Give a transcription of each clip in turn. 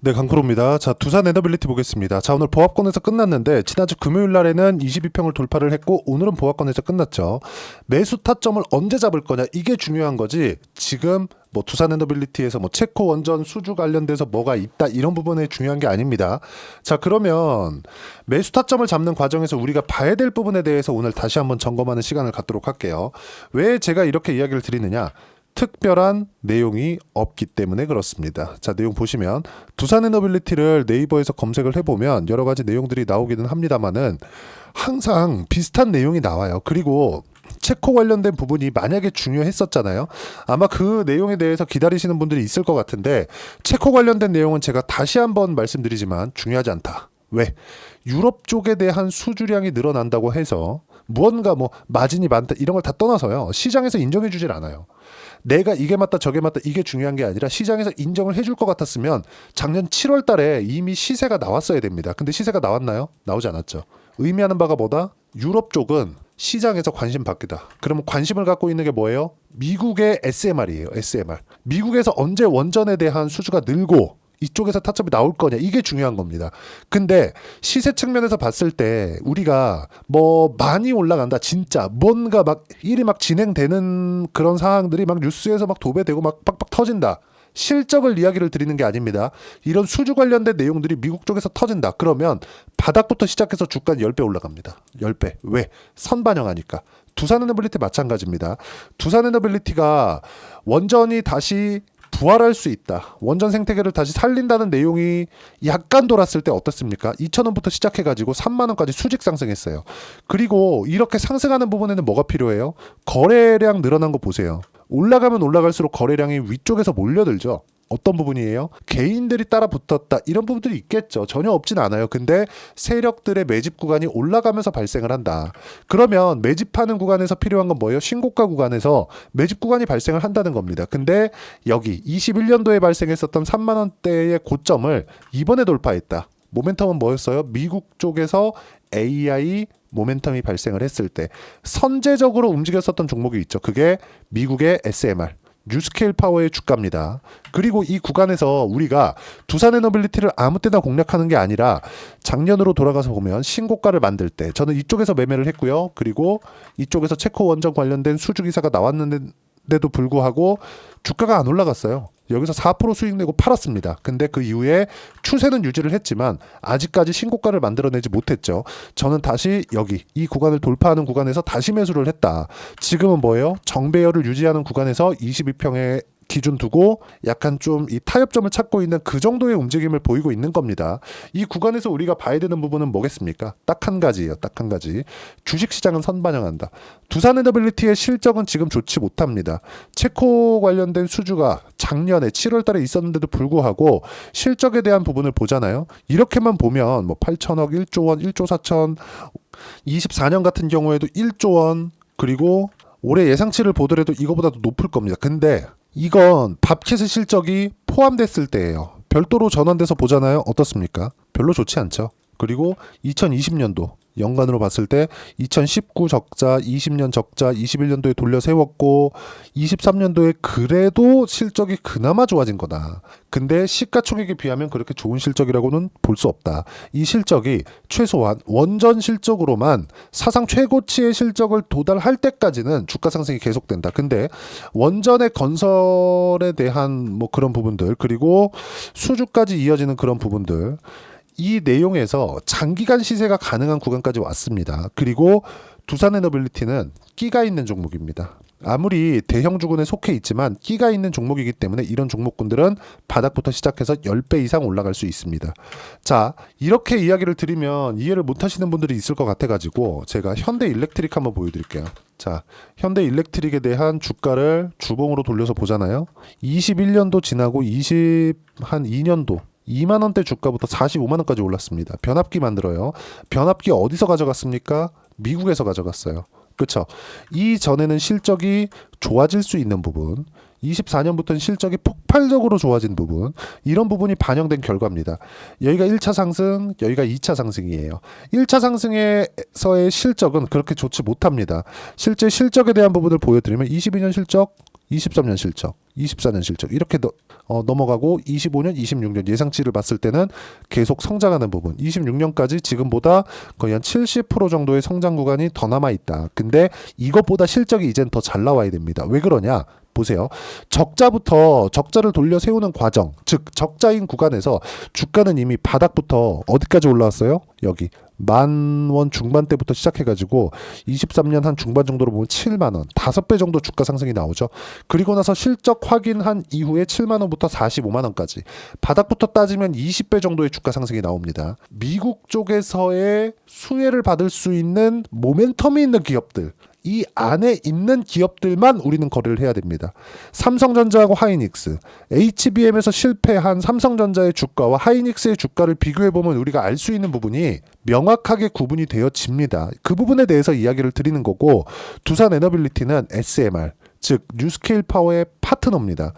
네, 강프로입니다. 자, 두산 에너빌리티 보겠습니다. 자, 오늘 보합권에서 끝났는데 지난주 금요일 날에는 22평을 돌파를 했고 오늘은 보합권에서 끝났죠. 매수 타점을 언제 잡을 거냐 이게 중요한 거지. 지금 뭐 두산 에너빌리티에서 뭐 체코 원전 수주 관련돼서 뭐가 있다 이런 부분이 중요한 게 아닙니다. 자, 그러면 매수 타점을 잡는 과정에서 우리가 봐야 될 부분에 대해서 오늘 다시 한번 점검하는 시간을 갖도록 할게요. 왜 제가 이렇게 이야기를 드리느냐? 특별한 내용이 없기 때문에 그렇습니다. 자, 내용 보시면 두산 에너빌리티를 네이버에서 검색을 해보면 여러 가지 내용들이 나오기는 합니다만은 항상 비슷한 내용이 나와요. 그리고 체코 관련된 부분이 만약에 중요했었잖아요. 아마 그 내용에 대해서 기다리시는 분들이 있을 것 같은데 체코 관련된 내용은 제가 다시 한번 말씀드리지만 중요하지 않다. 왜? 유럽 쪽에 대한 수주량이 늘어난다고 해서 무언가 뭐 마진이 많다 이런 걸 다 떠나서요. 시장에서 인정해 주질 않아요. 내가 이게 맞다 저게 맞다 이게 중요한 게 아니라 시장에서 인정을 해줄 것 같았으면 작년 7월 달에 이미 시세가 나왔어야 됩니다. 근데 시세가 나왔나요? 나오지 않았죠. 의미하는 바가 뭐다? 유럽 쪽은 시장에서 관심 받기다. 그러면 관심을 갖고 있는 게 뭐예요? 미국의 SMR이에요. SMR. 미국에서 언제 원전에 대한 수주가 늘고 이쪽에서 타점이 나올 거냐 이게 중요한 겁니다. 근데 시세 측면에서 봤을 때 우리가 뭐 많이 올라간다 진짜 뭔가 막 일이 막 진행되는 그런 상황들이 막 뉴스에서 막 도배되고 막 빡빡 터진다. 실적을 이야기를 드리는 게 아닙니다. 이런 수주 관련된 내용들이 미국 쪽에서 터진다. 그러면 바닥부터 시작해서 주가는 10배 올라갑니다. 10배. 왜? 선반영하니까. 두산에너빌리티 마찬가지입니다. 두산에너빌리티가 원전이 다시 부활할 수 있다. 원전 생태계를 다시 살린다는 내용이 약간 돌았을 때 어떻습니까? 2,000원부터 시작해가지고 3만원까지 수직 상승했어요. 그리고 이렇게 상승하는 부분에는 뭐가 필요해요? 거래량 늘어난 거 보세요. 올라가면 올라갈수록 거래량이 위쪽에서 몰려들죠. 어떤 부분이에요? 개인들이 따라 붙었다 이런 부분들이 있겠죠. 전혀 없진 않아요. 근데 세력들의 매집 구간이 올라가면서 발생을 한다. 그러면 매집하는 구간에서 필요한 건 뭐예요? 신고가 구간에서 매집 구간이 발생을 한다는 겁니다. 근데 여기 21년도에 발생했었던 3만 원대의 고점을 이번에 돌파했다. 모멘텀은 뭐였어요? 미국 쪽에서 AI 모멘텀이 발생을 했을 때 선제적으로 움직였었던 종목이 있죠. 그게 미국의 SMR 뉴스케일 파워의 주가입니다. 그리고 이 구간에서 우리가 두산 에너빌리티를 아무 때나 공략하는 게 아니라 작년으로 돌아가서 보면 신고가를 만들 때 저는 이쪽에서 매매를 했고요. 그리고 이쪽에서 체코 원전 관련된 수주 기사가 나왔는데도 불구하고 주가가 안 올라갔어요. 여기서 4% 수익 내고 팔았습니다. 근데 그 이후에 추세는 유지를 했지만 아직까지 신고가를 만들어내지 못했죠. 저는 다시 여기 이 구간을 돌파하는 구간에서 다시 매수를 했다. 지금은 뭐예요? 정배열을 유지하는 구간에서 22평에 기준 두고 약간 좀 이 타협점을 찾고 있는 그 정도의 움직임을 보이고 있는 겁니다. 이 구간에서 우리가 봐야 되는 부분은 뭐겠습니까? 딱 한 가지예요. 딱 한 가지. 주식시장은 선반영한다. 두산에너빌리티의 실적은 지금 좋지 못합니다. 체코 관련된 수주가 작년에 7월 달에 있었는데도 불구하고 실적에 대한 부분을 보잖아요. 이렇게만 보면 뭐 8천억, 1조 원, 1조 4천 24년 같은 경우에도 1조 원 그리고 올해 예상치를 보더라도 이거보다도 높을 겁니다. 근데 이건 밥켓의 실적이 포함됐을 때예요. 별도로 전환돼서 보잖아요. 어떻습니까? 별로 좋지 않죠. 그리고 2020년도 연간으로 봤을 때 2019 적자, 20년 적자, 21년도에 돌려 세웠고 23년도에 그래도 실적이 그나마 좋아진 거다. 근데 시가총액에 비하면 그렇게 좋은 실적이라고는 볼 수 없다. 이 실적이 최소한 원전 실적으로만 사상 최고치의 실적을 도달할 때까지는 주가 상승이 계속된다. 근데 원전의 건설에 대한 뭐 그런 부분들 그리고 수주까지 이어지는 그런 부분들 이 내용에서 장기간 시세가 가능한 구간까지 왔습니다. 그리고 두산에너빌리티는 끼가 있는 종목입니다. 아무리 대형 주군에 속해 있지만 끼가 있는 종목이기 때문에 이런 종목군들은 바닥부터 시작해서 10배 이상 올라갈 수 있습니다. 자, 이렇게 이야기를 드리면 이해를 못 하시는 분들이 있을 것 같아가지고 제가 현대일렉트릭 한번 보여드릴게요. 자, 현대일렉트릭에 대한 주가를 주봉으로 돌려서 보잖아요. 21년도 지나고 한 2년도 2만원대 주가부터 45만원까지 올랐습니다. 변압기 만들어요. 변압기 어디서 가져갔습니까? 미국에서 가져갔어요. 그렇죠. 이전에는 실적이 좋아질 수 있는 부분 24년부터는 실적이 폭발적으로 좋아진 부분 이런 부분이 반영된 결과입니다. 여기가 1차 상승 여기가 2차 상승이에요. 1차 상승에서의 실적은 그렇게 좋지 못합니다. 실제 실적에 대한 부분을 보여드리면 22년 실적 23년 실적, 24년 실적 이렇게 넘어가고 25년, 26년 예상치를 봤을 때는 계속 성장하는 부분. 26년까지 지금보다 거의 한 70% 정도의 성장 구간이 더 남아 있다. 근데 이것보다 실적이 이젠 더 잘 나와야 됩니다. 왜 그러냐? 보세요. 적자부터 적자를 돌려 세우는 과정, 즉 적자인 구간에서 주가는 이미 바닥부터 어디까지 올라왔어요? 여기 10,000원 중반대부터 시작해가지고 23년 한 중반 정도로 보면 7만원, 5배 정도 주가 상승이 나오죠. 그리고 나서 실적 확인한 이후에 7만원부터 45만원까지 바닥부터 따지면 20배 정도의 주가 상승이 나옵니다. 미국 쪽에서의 수혜를 받을 수 있는 모멘텀이 있는 기업들, 이 안에 있는 기업들만 우리는 거래를 해야 됩니다. 삼성전자하고 하이닉스, HBM에서 실패한 삼성전자의 주가와 하이닉스의 주가를 비교해보면 우리가 알 수 있는 부분이 명확하게 구분이 되어집니다. 그 부분에 대해서 이야기를 드리는 거고, 두산에너빌리티는 SMR, 즉 뉴스케일 파워의 파트너입니다.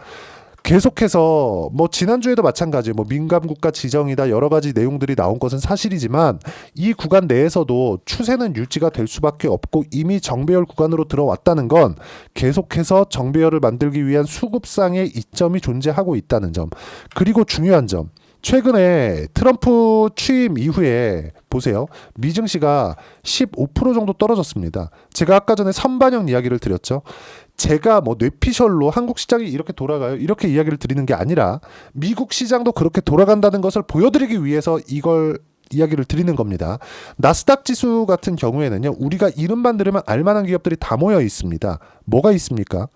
계속해서 지난주에도 마찬가지 민감국가 지정이다 여러 가지 내용들이 나온 것은 사실이지만 이 구간 내에서도 추세는 유지가 될 수밖에 없고 이미 정배열 구간으로 들어왔다는 건 계속해서 정배열을 만들기 위한 수급상의 이점이 존재하고 있다는 점. 그리고 중요한 점. 최근에 트럼프 취임 이후에 보세요. 미증시가 15% 정도 떨어졌습니다. 제가 아까 전에 선반영 이야기를 드렸죠. 제가 뇌피셜로 한국 시장이 이렇게 돌아가요 이렇게 이야기를 드리는 게 아니라 미국 시장도 그렇게 돌아간다는 것을 보여드리기 위해서 이걸 이야기를 드리는 겁니다. 나스닥 지수 같은 경우에는요. 우리가 이름만 들으면 알만한 기업들이 다 모여 있습니다. 뭐가 있습니까?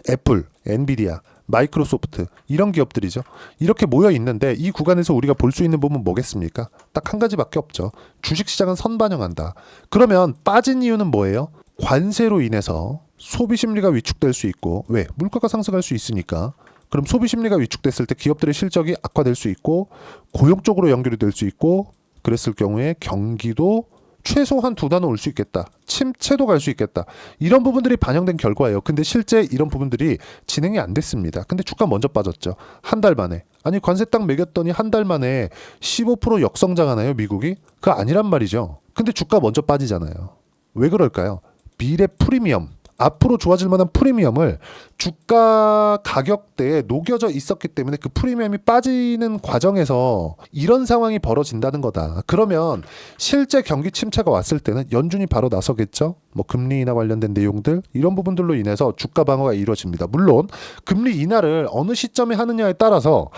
애플, 엔비디아, 마이크로소프트 이런 기업들이죠. 이렇게 모여 있는데 이 구간에서 우리가 볼 수 있는 부분은 뭐겠습니까? 딱 한 가지밖에 없죠. 주식시장은 선반영한다. 그러면 빠진 이유는 뭐예요? 관세로 인해서 소비 심리가 위축될 수 있고, 왜? 물가가 상승할 수 있으니까. 그럼 소비 심리가 위축됐을 때 기업들의 실적이 악화될 수 있고 고용 쪽으로 연결이 될 수 있고, 그랬을 경우에 경기도 최소한 2단원 올 수 있겠다. 침체도 갈 수 있겠다. 이런 부분들이 반영된 결과예요. 근데 실제 이런 부분들이 진행이 안 됐습니다. 근데 주가 먼저 빠졌죠. 한 달 만에. 아니 관세 딱 매겼더니 한 달 만에 15% 역성장하나요 미국이? 그거 아니란 말이죠. 근데 주가 먼저 빠지잖아요. 왜 그럴까요? 미래 프리미엄, 앞으로 좋아질 만한 프리미엄을 주가 가격대에 녹여져 있었기 때문에 그 프리미엄이 빠지는 과정에서 이런 상황이 벌어진다는 거다. 그러면 실제 경기 침체가 왔을 때는 연준이 바로 나서겠죠. 금리 인하 관련된 내용들 이런 부분들로 인해서 주가 방어가 이루어집니다. 물론 금리 인하를 어느 시점에 하느냐에 따라서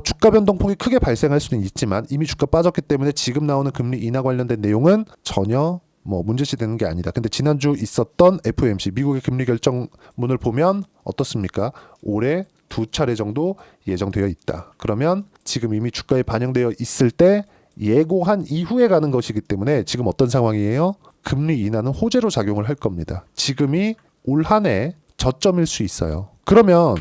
주가 변동폭이 크게 발생할 수는 있지만 이미 주가 빠졌기 때문에 지금 나오는 금리 인하 관련된 내용은 전혀 문제시 되는 게 아니다. 근데 지난주 있었던 FOMC 미국의 금리 결정문을 보면 어떻습니까? 올해 2차례 정도 예정되어 있다. 그러면 지금 이미 주가에 반영되어 있을 때 예고한 이후에 가는 것이기 때문에 지금 어떤 상황이에요? 금리 인하는 호재로 작용을 할 겁니다. 지금이 올 한 해 저점일 수 있어요. 그러면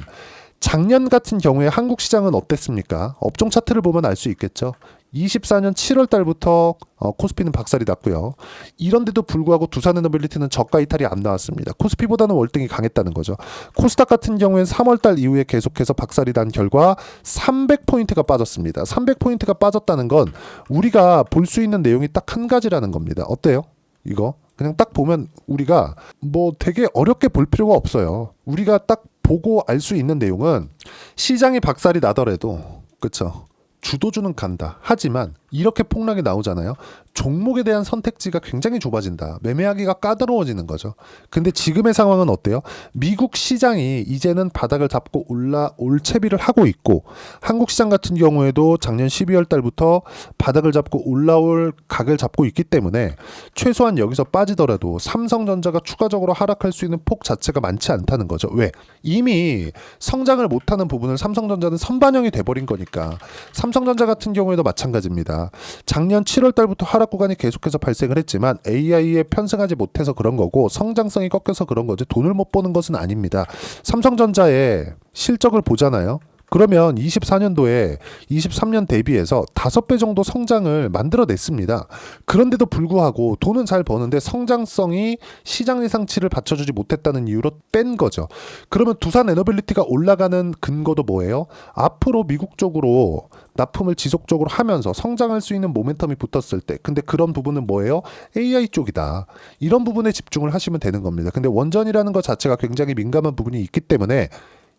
작년 같은 경우에 한국 시장은 어땠습니까? 업종 차트를 보면 알 수 있겠죠. 24년 7월 달부터 코스피는 박살이 났고요. 이런데도 불구하고 두산에너빌리티는 저가 이탈이 안 나왔습니다. 코스피보다는 월등히 강했다는 거죠. 코스닥 같은 경우에는 3월 달 이후에 계속해서 박살이 난 결과 300포인트가 빠졌습니다. 300포인트가 빠졌다는 건 우리가 볼 수 있는 내용이 딱 한 가지라는 겁니다. 어때요? 이거 그냥 딱 보면 우리가 되게 어렵게 볼 필요가 없어요. 우리가 딱 보고 알 수 있는 내용은 시장이 박살이 나더라도 그렇죠. 주도주는 간다. 하지만 이렇게 폭락이 나오잖아요. 종목에 대한 선택지가 굉장히 좁아진다. 매매하기가 까다로워지는 거죠. 근데 지금의 상황은 어때요? 미국 시장이 이제는 바닥을 잡고 올라올 채비를 하고 있고 한국 시장 같은 경우에도 작년 12월 달부터 바닥을 잡고 올라올 각을 잡고 있기 때문에 최소한 여기서 빠지더라도 삼성전자가 추가적으로 하락할 수 있는 폭 자체가 많지 않다는 거죠. 왜? 이미 성장을 못하는 부분을 삼성전자는 선반영이 돼버린 거니까. 삼성전자 같은 경우에도 마찬가지입니다. 작년 7월 달부터 하락 구간이 계속해서 발생을 했지만 AI에 편승하지 못해서 그런 거고 성장성이 꺾여서 그런 거지 돈을 못 버는 것은 아닙니다. 삼성전자의 실적을 보잖아요. 그러면 24년도에 23년 대비해서 5배 정도 성장을 만들어냈습니다. 그런데도 불구하고 돈은 잘 버는데 성장성이 시장 예상치를 받쳐주지 못했다는 이유로 뺀 거죠. 그러면 두산 에너빌리티가 올라가는 근거도 뭐예요? 앞으로 미국 쪽으로 납품을 지속적으로 하면서 성장할 수 있는 모멘텀이 붙었을 때, 근데 그런 부분은 뭐예요? AI 쪽이다. 이런 부분에 집중을 하시면 되는 겁니다. 근데 원전이라는 것 자체가 굉장히 민감한 부분이 있기 때문에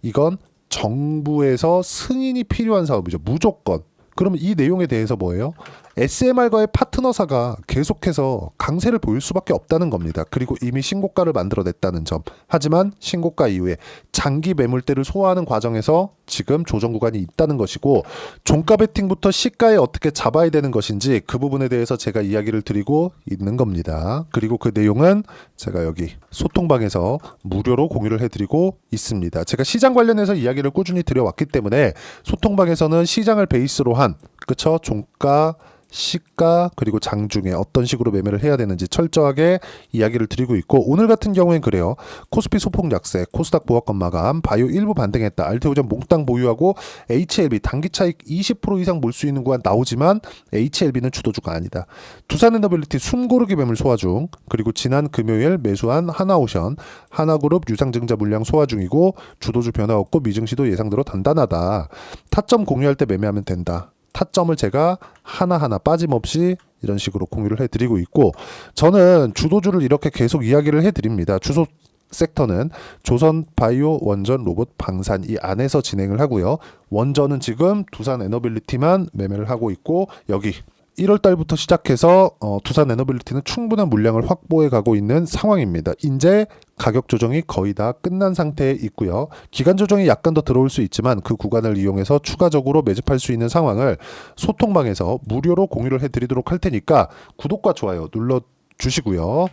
이건 정부에서 승인이 필요한 사업이죠. 무조건. 그러면 이 내용에 대해서 뭐예요? SMR과의 파트너사가 계속해서 강세를 보일 수밖에 없다는 겁니다. 그리고 이미 신고가를 만들어냈다는 점. 하지만 신고가 이후에 장기 매물대를 소화하는 과정에서 지금 조정 구간이 있다는 것이고, 종가 베팅부터 시가에 어떻게 잡아야 되는 것인지 그 부분에 대해서 제가 이야기를 드리고 있는 겁니다. 그리고 그 내용은 제가 여기 소통방에서 무료로 공유를 해드리고 있습니다. 제가 시장 관련해서 이야기를 꾸준히 드려왔기 때문에 소통방에서는 시장을 베이스로 한, 그쵸? 종가, 시가, 그리고 장중에 어떤 식으로 매매를 해야 되는지 철저하게 이야기를 드리고 있고, 오늘 같은 경우엔 그래요. 코스피 소폭 약세, 코스닥 보합권 마감, 바이오 일부 반등했다, 알테오전 몽땅 보유하고 HLB 단기 차익 20% 이상 몰 수 있는 구간 나오지만 HLB는 주도주가 아니다. 두산에너빌리티 숨고르기 매물 소화 중, 그리고 지난 금요일 매수한 하나오션, 하나그룹 유상증자 물량 소화 중이고 주도주 변화 없고 미증시도 예상대로 단단하다. 타점 공유할 때 매매하면 된다. 타점을 제가 하나하나 빠짐없이 이런 식으로 공유를 해드리고 있고, 저는 주도주를 이렇게 계속 이야기를 해드립니다. 주소 섹터는 조선 바이오, 원전, 로봇, 방산 이 안에서 진행을 하고요. 원전은 지금 두산 에너빌리티만 매매를 하고 있고, 여기 1월 달부터 시작해서 두산 에너빌리티는 충분한 물량을 확보해 가고 있는 상황입니다. 이제 가격 조정이 거의 다 끝난 상태에 있고요. 기간 조정이 약간 더 들어올 수 있지만 그 구간을 이용해서 추가적으로 매집할 수 있는 상황을 소통방에서 무료로 공유를 해드리도록 할 테니까 구독과 좋아요 눌러 주시고요.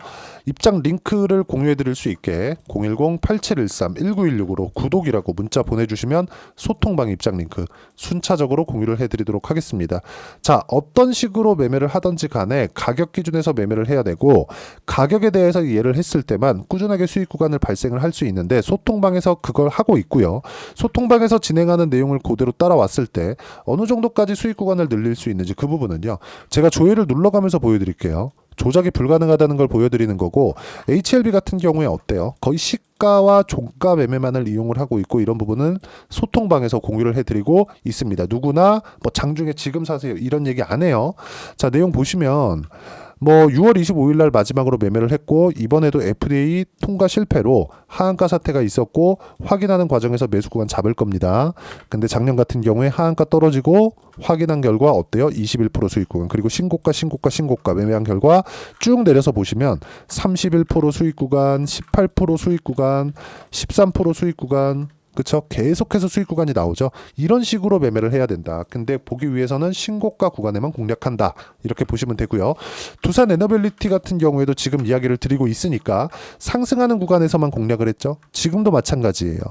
입장 링크를 공유해 드릴 수 있게 010-8713-1916으로 구독이라고 문자 보내주시면 소통방 입장 링크 순차적으로 공유를 해드리도록 하겠습니다. 자, 어떤 식으로 매매를 하든지 간에 가격 기준에서 매매를 해야 되고, 가격에 대해서 이해를 했을 때만 꾸준하게 수익 구간을 발생을 할 수 있는데 소통방에서 그걸 하고 있고요. 소통방에서 진행하는 내용을 그대로 따라왔을 때 어느 정도까지 수익 구간을 늘릴 수 있는지 그 부분은요, 제가 조회를 눌러가면서 보여드릴게요. 조작이 불가능하다는 걸 보여드리는 거고, HLB 같은 경우에 어때요? 거의 시가와 종가 매매만을 이용을 하고 있고, 이런 부분은 소통방에서 공유를 해드리고 있습니다. 누구나 뭐 장중에 지금 사세요 이런 얘기 안 해요. 자, 내용 보시면 뭐 6월 25일 날 마지막으로 매매를 했고, 이번에도 FDA 통과 실패로 하한가 사태가 있었고 확인하는 과정에서 매수 구간 잡을 겁니다. 근데 작년 같은 경우에 하한가 떨어지고 확인한 결과 어때요? 21% 수익 구간, 그리고 신고가 매매한 결과 쭉 내려서 보시면 31% 수익 구간, 18% 수익 구간, 13% 수익 구간, 그쵸? 계속해서 수익 구간이 나오죠. 이런 식으로 매매를 해야 된다. 근데 보기 위해서는 신고가 구간에만 공략한다. 이렇게 보시면 되고요. 두산 에너빌리티 같은 경우에도 지금 이야기를 드리고 있으니까 상승하는 구간에서만 공략을 했죠. 지금도 마찬가지예요.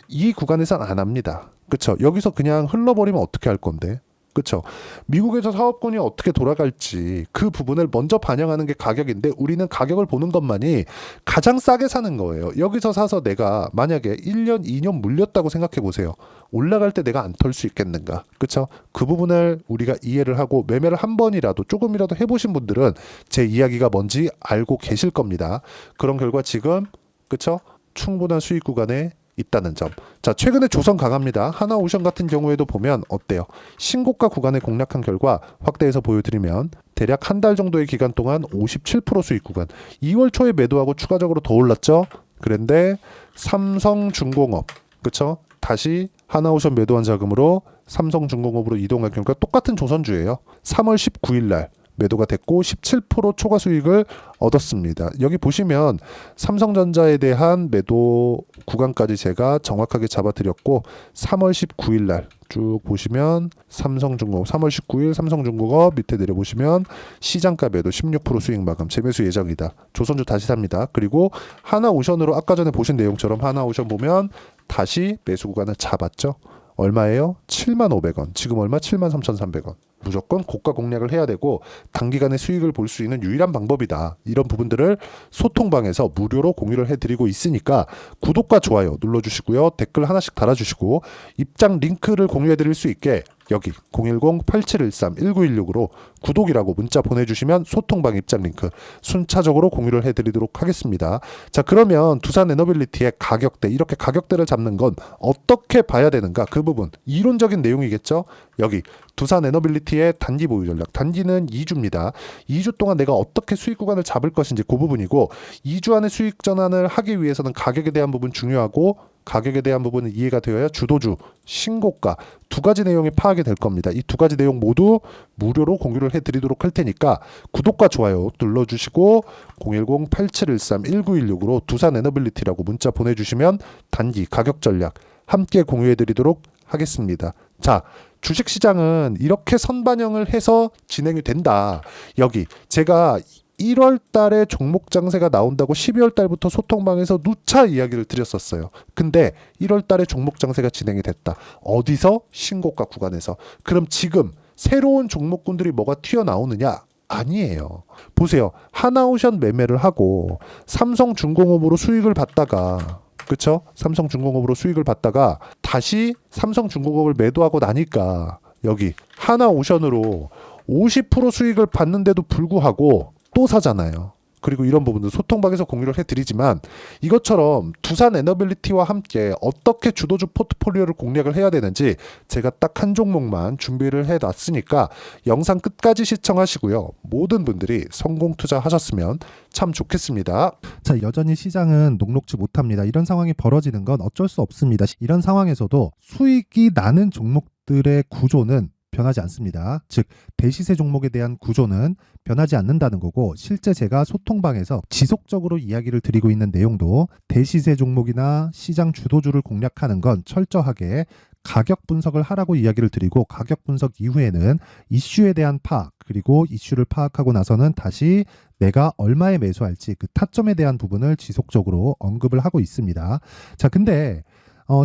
이 구간에선 안 합니다. 그쵸? 여기서 그냥 흘러버리면 어떻게 할 건데? 그렇죠. 미국에서 사업권이 어떻게 돌아갈지 그 부분을 먼저 반영하는 게 가격인데, 우리는 가격을 보는 것만이 가장 싸게 사는 거예요. 여기서 사서 내가 만약에 1년, 2년 물렸다고 생각해 보세요. 올라갈 때 내가 안 털 수 있겠는가? 그렇죠? 그 부분을 우리가 이해를 하고 매매를 한 번이라도 조금이라도 해보신 분들은 제 이야기가 뭔지 알고 계실 겁니다. 그런 결과 지금 그렇죠? 충분한 수익 구간에 있다는 점. 자, 최근에 조선 강합니다. 하나오션 같은 경우에도 보면 어때요? 신고가 구간에 공략한 결과 확대해서 보여드리면 대략 한 달 정도의 기간 동안 57% 수익 구간. 2월 초에 매도하고 추가적으로 더 올랐죠. 그런데 삼성중공업, 그쵸? 다시 하나오션 매도한 자금으로 삼성중공업으로 이동한 결과 똑같은 조선주예요. 3월 19일 날 매도가 됐고 17% 초과 수익을 얻었습니다. 여기 보시면 삼성전자에 대한 매도 구간까지 제가 정확하게 잡아드렸고, 3월 19일 날 쭉 보시면 삼성중공업 3월 19일 삼성중공업 밑에 내려보시면 시장가 매도 16% 수익 마감, 재매수 예정이다. 조선주 다시 삽니다. 그리고 하나오션으로 아까 전에 보신 내용처럼 하나오션 보면 다시 매수 구간을 잡았죠. 얼마예요? 75,500원. 지금 얼마? 73,300원. 무조건 고가 공략을 해야 되고 단기간에 수익을 볼 수 있는 유일한 방법이다. 이런 부분들을 소통방에서 무료로 공유를 해드리고 있으니까 구독과 좋아요 눌러주시고요. 댓글 하나씩 달아주시고 입장 링크를 공유해드릴 수 있게 여기 010-8713-1916으로 구독이라고 문자 보내주시면 소통방 입장 링크 순차적으로 공유를 해드리도록 하겠습니다. 자, 그러면 두산 에너빌리티의 가격대, 이렇게 가격대를 잡는 건 어떻게 봐야 되는가, 그 부분 이론적인 내용이겠죠. 여기 두산 에너빌리티의 단기 보유 전략, 단기는 2주입니다. 2주 동안 내가 어떻게 수익 구간을 잡을 것인지 그 부분이고, 2주 안에 수익 전환을 하기 위해서는 가격에 대한 부분 중요하고, 가격에 대한 부분은 이해가 되어야 주도주, 신고가 두 가지 내용이 파악이 될 겁니다. 이 두 가지 내용 모두 무료로 공유를 해드리도록 할 테니까 구독과 좋아요 눌러주시고 010-8713-1916으로 두산 에너빌리티라고 문자 보내주시면 단기 가격 전략 함께 공유해드리도록 하겠습니다. 자, 주식시장은 이렇게 선반영을 해서 진행이 된다. 여기 제가 1월 달에 종목 장세가 나온다고 12월 달부터 소통방에서 누차 이야기를 드렸었어요. 근데 1월 달에 종목 장세가 진행이 됐다. 어디서? 신고가 구간에서. 그럼 지금 새로운 종목군들이 뭐가 튀어나오느냐? 아니에요. 보세요. 하나오션 매매를 하고 삼성중공업으로 수익을 받다가, 그쵸? 삼성중공업으로 수익을 받다가 다시 삼성중공업을 매도하고 나니까 여기 하나오션으로 50% 수익을 받는데도 불구하고 또 사잖아요. 그리고 이런 부분도 소통방에서 공유를 해드리지만, 이것처럼 두산 에너빌리티와 함께 어떻게 주도주 포트폴리오를 공략을 해야 되는지 제가 딱 한 종목만 준비를 해놨으니까 영상 끝까지 시청하시고요. 모든 분들이 성공 투자하셨으면 참 좋겠습니다. 자, 여전히 시장은 녹록지 못합니다. 이런 상황이 벌어지는 건 어쩔 수 없습니다. 이런 상황에서도 수익이 나는 종목들의 구조는 변하지 않습니다. 즉 대시세 종목에 대한 구조는 변하지 않는다는 거고, 실제 제가 소통방에서 지속적으로 이야기를 드리고 있는 내용도 대시세 종목이나 시장 주도주를 공략하는 건 철저하게 가격 분석을 하라고 이야기를 드리고, 가격 분석 이후에는 이슈에 대한 파악, 그리고 이슈를 파악하고 나서는 다시 내가 얼마에 매수할지 그 타점에 대한 부분을 지속적으로 언급을 하고 있습니다. 자, 근데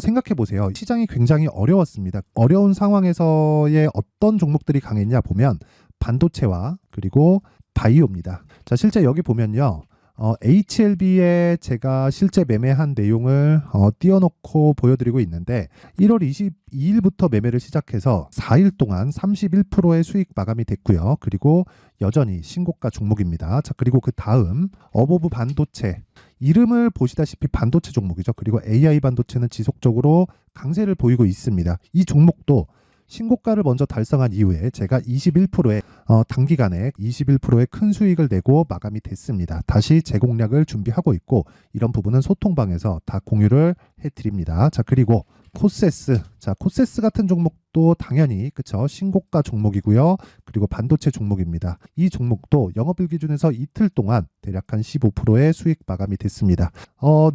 생각해 보세요. 시장이 굉장히 어려웠습니다. 어려운 상황에서의 어떤 종목들이 강했냐 보면 반도체와 그리고 바이오입니다. 자, 실제 여기 보면요. HLB에 제가 실제 매매한 내용을 띄워놓고 보여드리고 있는데, 1월 22일부터 매매를 시작해서 4일 동안 31%의 수익 마감이 됐고요. 그리고 여전히 신고가 종목입니다. 자, 그리고 그 다음 어보브 반도체, 이름을 보시다시피 반도체 종목이죠. 그리고 AI 반도체는 지속적으로 강세를 보이고 있습니다. 이 종목도 신고가를 먼저 달성한 이후에 제가 21%의 단기간에 21%의 큰 수익을 내고 마감이 됐습니다. 다시 재공략을 준비하고 있고, 이런 부분은 소통방에서 다 공유를 해드립니다. 자, 그리고 코세스. 자, 코세스 같은 종목도 당연히 그쵸, 신고가 종목이고요. 그리고 반도체 종목입니다. 이 종목도 영업일 기준에서 이틀 동안 대략 한 15%의 수익 마감이 됐습니다.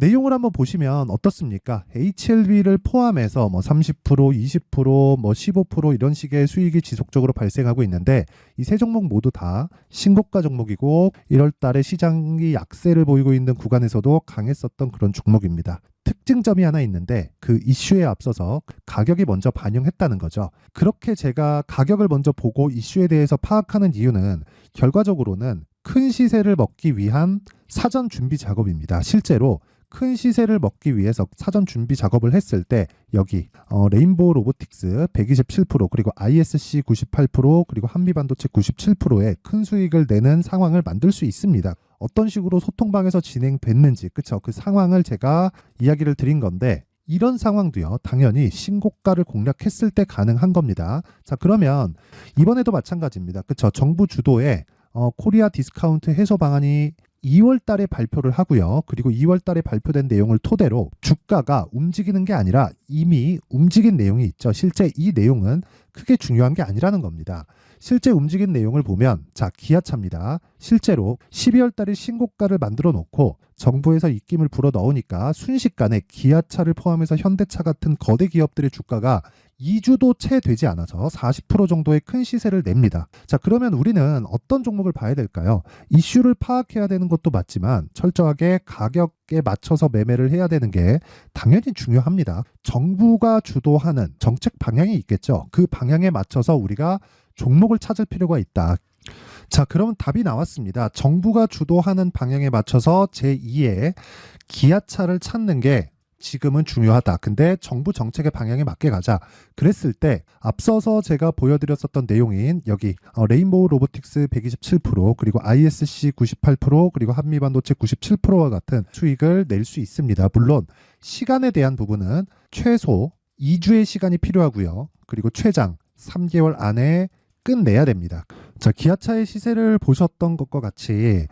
내용을 한번 보시면 어떻습니까? HLB를 포함해서 뭐 30%, 20%, 뭐 15% 이런 식의 수익이 지속적으로 발생하고 있는데, 이 세 종목 모두 다 신고가 종목이고 1월 달에 시장이 약세를 보이고 있는 구간에서도 강했었던 그런 종목입니다. 특징점이 하나 있는데, 그 이슈에 앞서서 가격이 먼저 반영했다는 거죠. 그렇게 제가 가격을 먼저 보고 이슈에 대해서 파악하는 이유는 결과적으로는 큰 시세를 먹기 위한 사전 준비 작업입니다. 실제로 큰 시세를 먹기 위해서 사전 준비 작업을 했을 때 여기 레인보우 로보틱스 127%, 그리고 ISC 98%, 그리고 한미반도체 97%의 큰 수익을 내는 상황을 만들 수 있습니다. 어떤 식으로 소통방에서 진행됐는지, 그쵸? 그 상황을 제가 이야기를 드린 건데, 이런 상황도요, 당연히 신고가를 공략했을 때 가능한 겁니다. 자, 그러면 이번에도 마찬가지입니다. 그쵸? 정부 주도의 코리아 디스카운트 해소 방안이 2월 달에 발표를 하고요. 그리고 2월 달에 발표된 내용을 토대로 주가가 움직이는 게 아니라 이미 움직인 내용이 있죠. 실제 이 내용은 크게 중요한 게 아니라는 겁니다. 실제 움직인 내용을 보면, 자, 기아차입니다. 실제로 12월 달에 신고가를 만들어 놓고 정부에서 입김을 불어 넣으니까 순식간에 기아차를 포함해서 현대차 같은 거대 기업들의 주가가 2주도 채 되지 않아서 40% 정도의 큰 시세를 냅니다. 자, 그러면 우리는 어떤 종목을 봐야 될까요? 이슈를 파악해야 되는 것도 맞지만 철저하게 가격 정책에 맞춰서 매매를 해야 되는 게 당연히 중요합니다. 정부가 주도하는 정책 방향이 있겠죠. 그 방향에 맞춰서 우리가 종목을 찾을 필요가 있다. 자, 그럼 답이 나왔습니다. 정부가 주도하는 방향에 맞춰서 제2의 기아차를 찾는 게 지금은 중요하다. 근데 정부 정책의 방향에 맞게 가자. 그랬을 때 앞서서 제가 보여드렸었던 내용인 여기 레인보우 로보틱스 127% 그리고 ISC 98% 그리고 한미반도체 97%와 같은 수익을 낼 수 있습니다. 물론 시간에 대한 부분은 최소 2주의 시간이 필요하고요. 그리고 최장 3개월 안에 끝내야 됩니다. 자, 기아차의 시세를 보셨던 것과 같이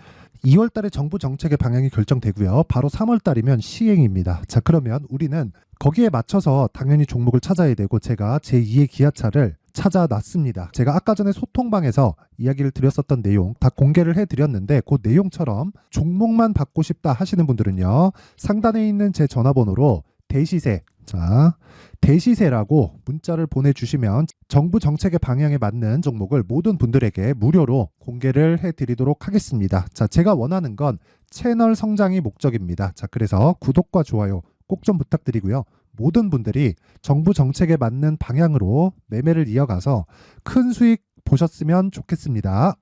2월 달에 정부 정책의 방향이 결정되고요. 바로 3월 달이면 시행입니다. 자, 그러면 우리는 거기에 맞춰서 당연히 종목을 찾아야 되고 제가 제2의 기아차를 찾아놨습니다. 제가 아까 전에 소통방에서 이야기를 드렸었던 내용 다 공개를 해드렸는데 그 내용처럼 종목만 받고 싶다 하시는 분들은요. 상단에 있는 제 전화번호로 대시세, 자, 대시세라고 문자를 보내주시면 정부 정책의 방향에 맞는 종목을 모든 분들에게 무료로 공개를 해드리도록 하겠습니다. 자, 제가 원하는 건 채널 성장이 목적입니다. 자, 그래서 구독과 좋아요 꼭 좀 부탁드리고요. 모든 분들이 정부 정책에 맞는 방향으로 매매를 이어가서 큰 수익 보셨으면 좋겠습니다.